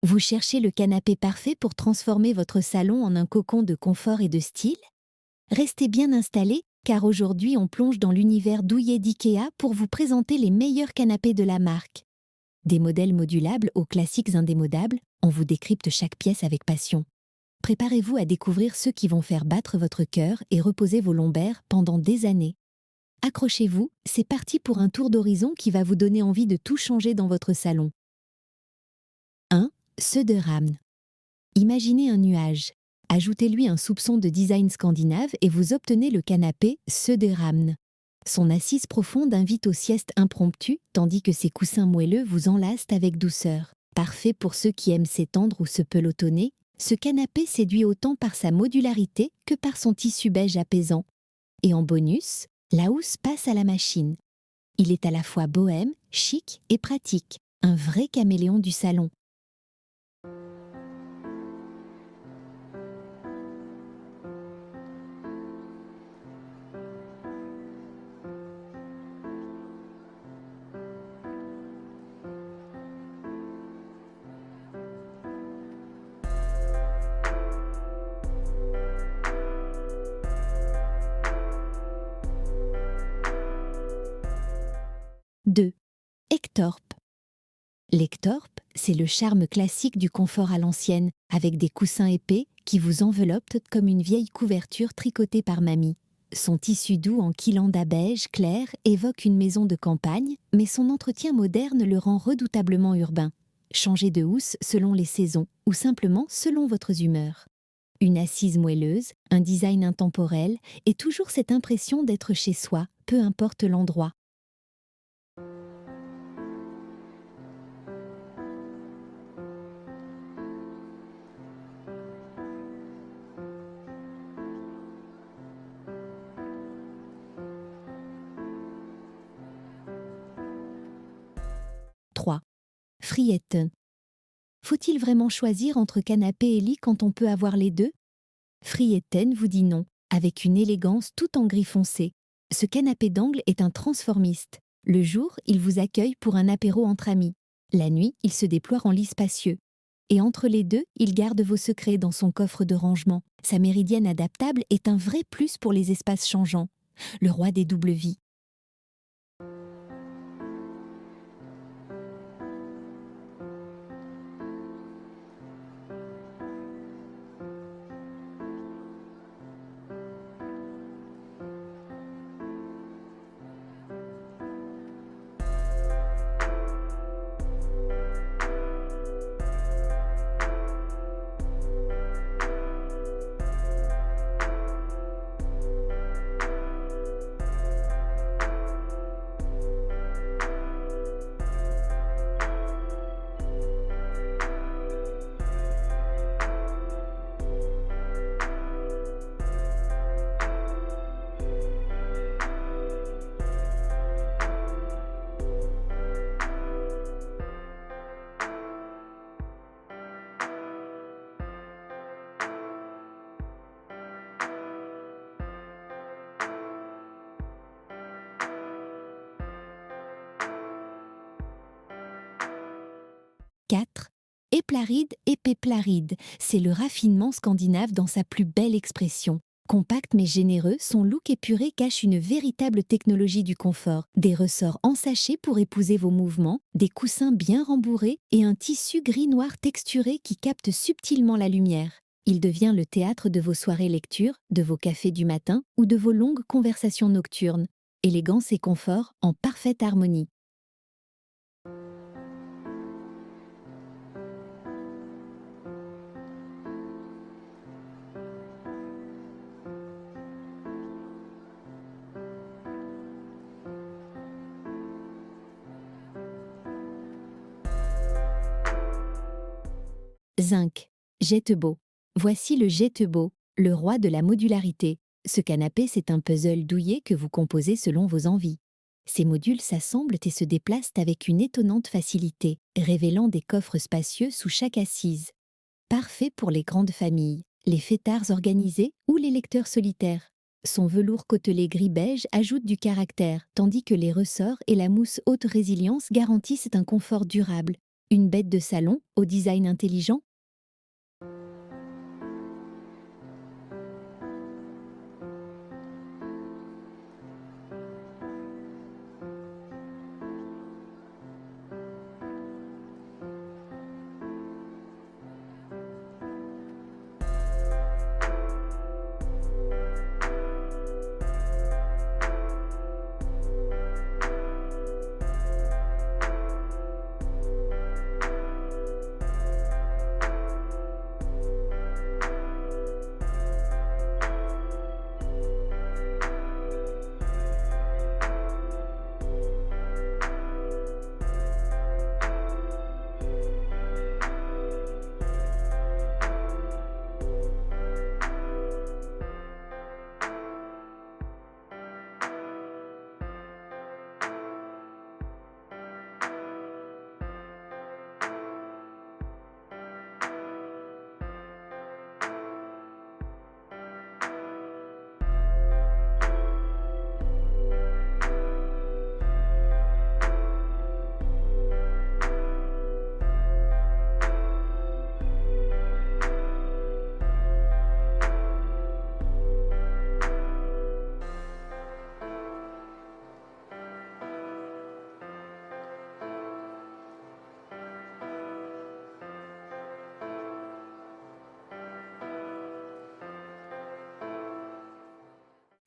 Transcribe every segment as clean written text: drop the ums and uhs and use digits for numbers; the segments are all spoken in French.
Vous cherchez le canapé parfait pour transformer votre salon en un cocon de confort et de style? Restez bien installés, car aujourd'hui on plonge dans l'univers douillet d'IKEA pour vous présenter les meilleurs canapés de la marque. Des modèles modulables aux classiques indémodables, on vous décrypte chaque pièce avec passion. Préparez-vous à découvrir ceux qui vont faire battre votre cœur et reposer vos lombaires pendant des années. Accrochez-vous, c'est parti pour un tour d'horizon qui va vous donner envie de tout changer dans votre salon. 1. Ceux de Ramn. Imaginez un nuage. Ajoutez-lui un soupçon de design scandinave et vous obtenez le canapé Söderhamn. Son assise profonde invite aux siestes impromptues, tandis que ses coussins moelleux vous enlacent avec douceur. Parfait pour ceux qui aiment s'étendre ou se pelotonner, ce canapé séduit autant par sa modularité que par son tissu beige apaisant. Et en bonus, la housse passe à la machine. Il est à la fois bohème, chic et pratique, un vrai caméléon du salon. 2. Ektorp. L'Ektorp, c'est le charme classique du confort à l'ancienne, avec des coussins épais qui vous enveloppent comme une vieille couverture tricotée par mamie. Son tissu doux en quilanda beige clair évoque une maison de campagne, mais son entretien moderne le rend redoutablement urbain. Changez de housse selon les saisons, ou simplement selon votre humeur. Une assise moelleuse, un design intemporel, et toujours cette impression d'être chez soi, peu importe l'endroit. 3. Frieten. Faut-il vraiment choisir entre canapé et lit quand on peut avoir les deux? Frieten vous dit non, avec une élégance tout en gris foncé. Ce canapé d'angle est un transformiste. Le jour, il vous accueille pour un apéro entre amis. La nuit, il se déploie en lit spacieux. Et entre les deux, il garde vos secrets dans son coffre de rangement. Sa méridienne adaptable est un vrai plus pour les espaces changeants. Le roi des doubles vies. 4. Éplaride et Péplaride, c'est le raffinement scandinave dans sa plus belle expression. Compact mais généreux, son look épuré cache une véritable technologie du confort. Des ressorts ensachés pour épouser vos mouvements, des coussins bien rembourrés et un tissu gris-noir texturé qui capte subtilement la lumière. Il devient le théâtre de vos soirées lecture, de vos cafés du matin ou de vos longues conversations nocturnes. Élégance et confort en parfaite harmonie. 5. Jetebo. Voici le Jetebo, le roi de la modularité. Ce canapé, c'est un puzzle douillet que vous composez selon vos envies. Ces modules s'assemblent et se déplacent avec une étonnante facilité, révélant des coffres spacieux sous chaque assise. Parfait pour les grandes familles, les fêtards organisés ou les lecteurs solitaires. Son velours côtelé gris-beige ajoute du caractère, tandis que les ressorts et la mousse haute résilience garantissent un confort durable. Une bête de salon au design intelligent?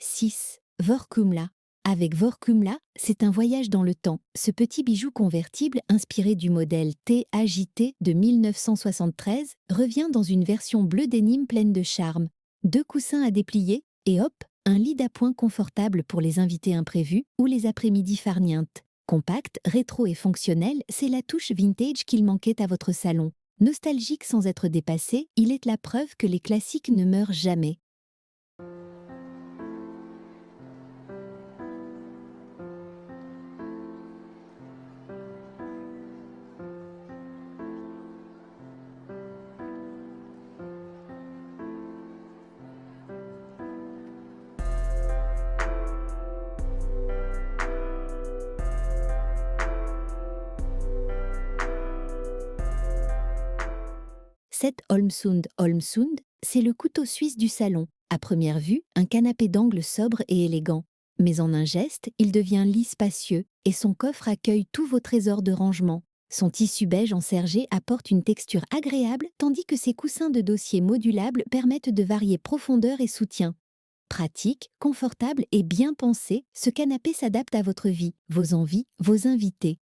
Six. Vorkumla. Avec Vorkumla, c'est un voyage dans le temps. Ce petit bijou convertible, inspiré du modèle T-AJT de 1973, revient dans une version bleu dénime pleine de charme. 2 coussins à déplier et hop, un lit d'appoint confortable pour les invités imprévus ou les après-midi farnientes. Compact, rétro et fonctionnel, c'est la touche vintage qu'il manquait à votre salon. Nostalgique sans être dépassé, il est la preuve que les classiques ne meurent jamais. 7. Holmsund. Holmsund, c'est le couteau suisse du salon. À première vue, un canapé d'angle sobre et élégant. Mais en un geste, il devient lit spacieux et son coffre accueille tous vos trésors de rangement. Son tissu beige en sergé apporte une texture agréable tandis que ses coussins de dossier modulables permettent de varier profondeur et soutien. Pratique, confortable et bien pensé, ce canapé s'adapte à votre vie, vos envies, vos invités.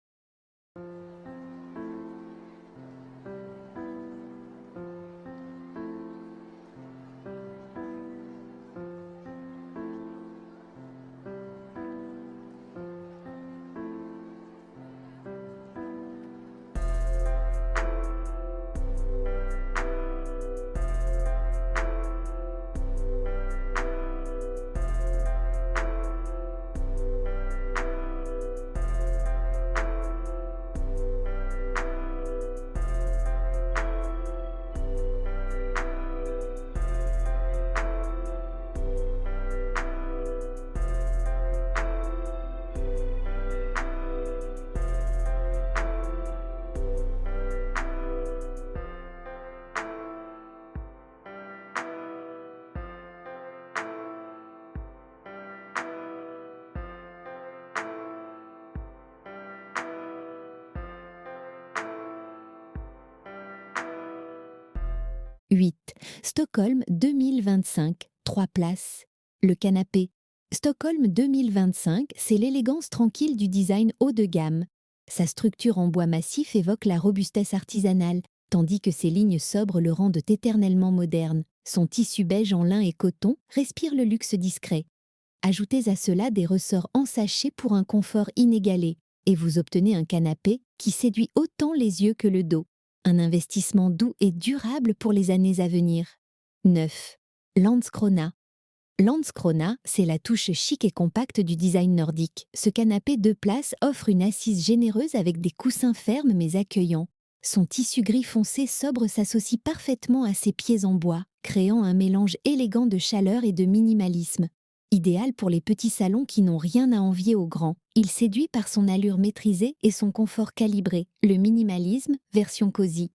8. Stockholm 2025, 3 places. Le canapé. Stockholm 2025, c'est l'élégance tranquille du design haut de gamme. Sa structure en bois massif évoque la robustesse artisanale, tandis que ses lignes sobres le rendent éternellement moderne. Son tissu beige en lin et coton respire le luxe discret. Ajoutez à cela des ressorts ensachés pour un confort inégalé, et vous obtenez un canapé qui séduit autant les yeux que le dos. Un investissement doux et durable pour les années à venir. 9. Landskrona. Landskrona, c'est la touche chic et compacte du design nordique. Ce canapé 2 places offre une assise généreuse avec des coussins fermes mais accueillants. Son tissu gris foncé sobre s'associe parfaitement à ses pieds en bois, créant un mélange élégant de chaleur et de minimalisme. Idéal pour les petits salons qui n'ont rien à envier aux grands. Il séduit par son allure maîtrisée et son confort calibré, le minimalisme version cosy.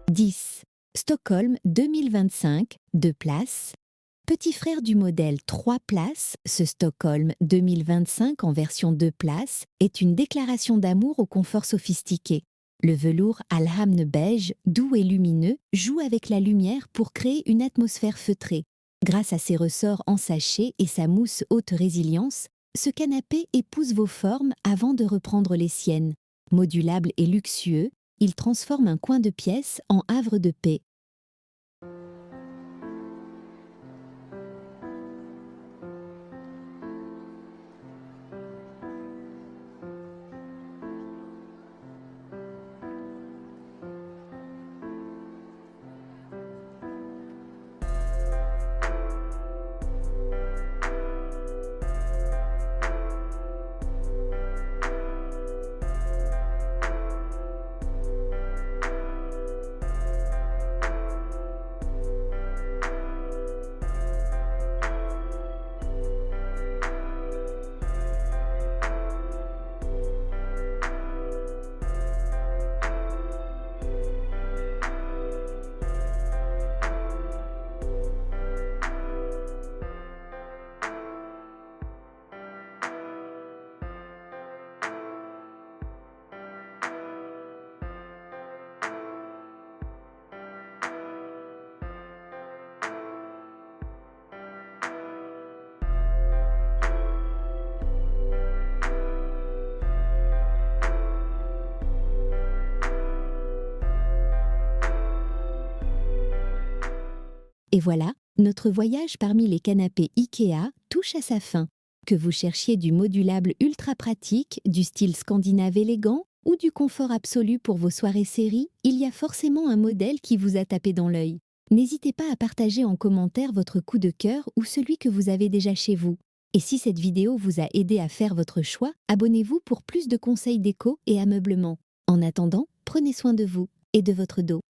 « 10. Stockholm 2025, 2 places. Petit frère du modèle 3 places, ce Stockholm 2025 en version 2 places est une déclaration d'amour au confort sophistiqué. Le velours alhamne beige, doux et lumineux, joue avec la lumière pour créer une atmosphère feutrée. Grâce à ses ressorts en sachet et sa mousse haute résilience, ce canapé épouse vos formes avant de reprendre les siennes. Modulable et luxueux, il transforme un coin de pièce en havre de paix. Et voilà, notre voyage parmi les canapés IKEA touche à sa fin. Que vous cherchiez du modulable ultra pratique, du style scandinave élégant ou du confort absolu pour vos soirées séries, il y a forcément un modèle qui vous a tapé dans l'œil. N'hésitez pas à partager en commentaire votre coup de cœur ou celui que vous avez déjà chez vous. Et si cette vidéo vous a aidé à faire votre choix, abonnez-vous pour plus de conseils déco et ameublement. En attendant, prenez soin de vous et de votre dos.